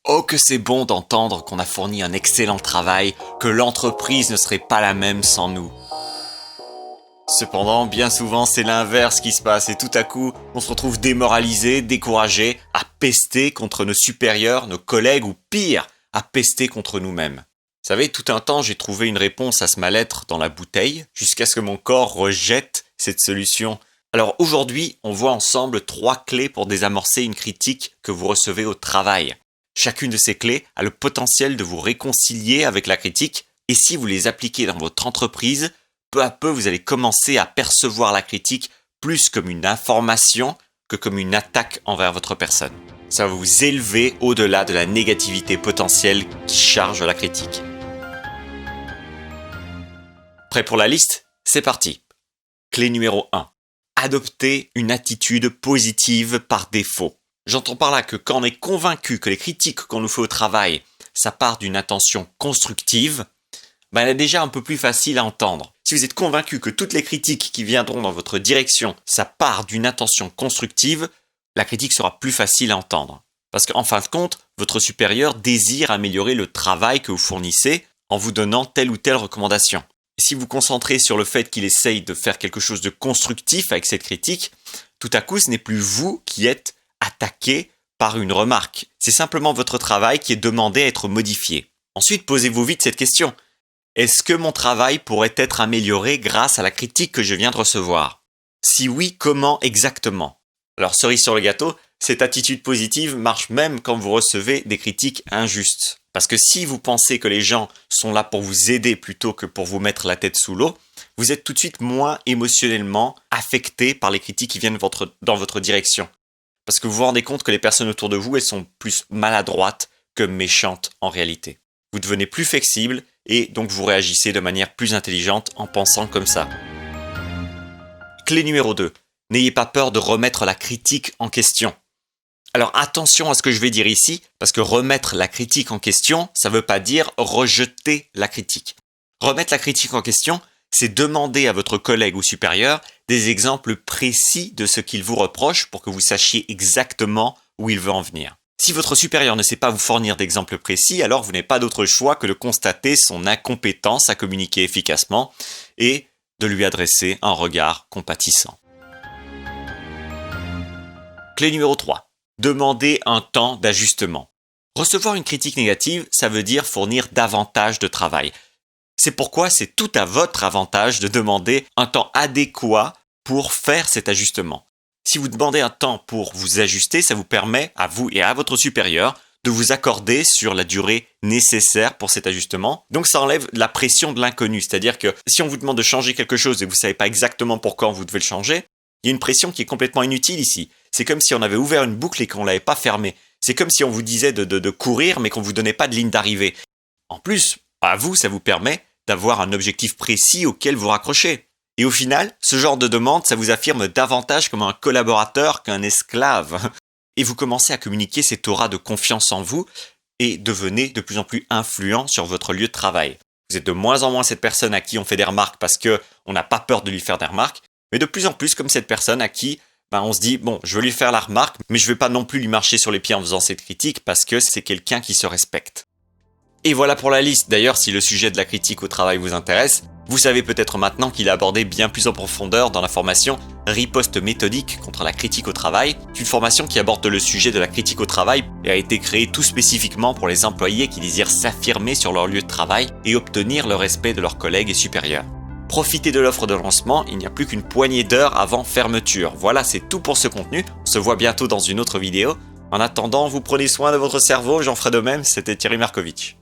Oh que c'est bon d'entendre qu'on a fourni un excellent travail, que l'entreprise ne serait pas la même sans nous. Cependant, bien souvent, c'est l'inverse qui se passe et tout à coup, on se retrouve démoralisé, découragé, à pester contre nos supérieurs, nos collègues ou pire, à pester contre nous-mêmes. Vous savez, tout un temps, j'ai trouvé une réponse à ce mal-être dans la bouteille, jusqu'à ce que mon corps rejette cette solution. Alors aujourd'hui, on voit ensemble 3 clés pour désamorcer une critique que vous recevez au travail. Chacune de ces clés a le potentiel de vous réconcilier avec la critique et si vous les appliquez dans votre entreprise, peu à peu vous allez commencer à percevoir la critique plus comme une information que comme une attaque envers votre personne. Ça va vous élever au-delà de la négativité potentielle qui charge la critique. Prêt pour la liste ? C'est parti. Clé numéro 1. Adopter une attitude positive par défaut. J'entends par là que quand on est convaincu que les critiques qu'on nous fait au travail, ça part d'une intention constructive, elle est déjà un peu plus facile à entendre. Si vous êtes convaincu que toutes les critiques qui viendront dans votre direction, ça part d'une intention constructive, la critique sera plus facile à entendre. Parce qu'en fin de compte, votre supérieur désire améliorer le travail que vous fournissez en vous donnant telle ou telle recommandation. Et si vous vous concentrez sur le fait qu'il essaye de faire quelque chose de constructif avec cette critique, tout à coup, ce n'est plus vous qui êtes attaqué par une remarque. C'est simplement votre travail qui est demandé à être modifié. Ensuite, posez-vous vite cette question. Est-ce que mon travail pourrait être amélioré grâce à la critique que je viens de recevoir ? Si oui, comment exactement ? Alors, cerise sur le gâteau, cette attitude positive marche même quand vous recevez des critiques injustes. Parce que si vous pensez que les gens sont là pour vous aider plutôt que pour vous mettre la tête sous l'eau, vous êtes tout de suite moins émotionnellement affecté par les critiques qui viennent dans votre direction. Parce que vous vous rendez compte que les personnes autour de vous, elles sont plus maladroites que méchantes en réalité. Vous devenez plus flexible et donc vous réagissez de manière plus intelligente en pensant comme ça. Clé numéro 2. N'ayez pas peur de remettre la critique en question. Alors attention à ce que je vais dire ici, parce que remettre la critique en question, ça ne veut pas dire rejeter la critique. Remettre la critique en question, c'est demander à votre collègue ou supérieur des exemples précis de ce qu'il vous reproche pour que vous sachiez exactement où il veut en venir. Si votre supérieur ne sait pas vous fournir d'exemples précis, alors vous n'avez pas d'autre choix que de constater son incompétence à communiquer efficacement et de lui adresser un regard compatissant. Clé numéro 3. Demandez un temps d'ajustement. Recevoir une critique négative, ça veut dire fournir davantage de travail. C'est pourquoi c'est tout à votre avantage de demander un temps adéquat pour faire cet ajustement. Si vous demandez un temps pour vous ajuster, ça vous permet à vous et à votre supérieur de vous accorder sur la durée nécessaire pour cet ajustement. Donc ça enlève la pression de l'inconnu, c'est-à-dire que si on vous demande de changer quelque chose et vous ne savez pas exactement pour quand vous devez le changer, il y a une pression qui est complètement inutile ici. C'est comme si on avait ouvert une boucle et qu'on ne l'avait pas fermée. C'est comme si on vous disait de courir mais qu'on ne vous donnait pas de ligne d'arrivée. En plus, à vous, ça vous permet d'avoir un objectif précis auquel vous raccrochez. Et au final, ce genre de demande, ça vous affirme davantage comme un collaborateur qu'un esclave. Et vous commencez à communiquer cette aura de confiance en vous et devenez de plus en plus influent sur votre lieu de travail. Vous êtes de moins en moins cette personne à qui on fait des remarques parce qu'on n'a pas peur de lui faire des remarques, mais de plus en plus comme cette personne à qui on se dit, je veux lui faire la remarque, mais je ne vais pas non plus lui marcher sur les pieds en faisant cette critique parce que c'est quelqu'un qui se respecte. Et voilà pour la liste. D'ailleurs, si le sujet de la critique au travail vous intéresse, vous savez peut-être maintenant qu'il est abordé bien plus en profondeur dans la formation Riposte méthodique contre la critique au travail. C'est une formation qui aborde le sujet de la critique au travail et a été créée tout spécifiquement pour les employés qui désirent s'affirmer sur leur lieu de travail et obtenir le respect de leurs collègues et supérieurs. Profitez de l'offre de lancement, il n'y a plus qu'une poignée d'heures avant fermeture. Voilà, c'est tout pour ce contenu. On se voit bientôt dans une autre vidéo. En attendant, vous prenez soin de votre cerveau, j'en ferai de même, c'était Thierry Markovitch.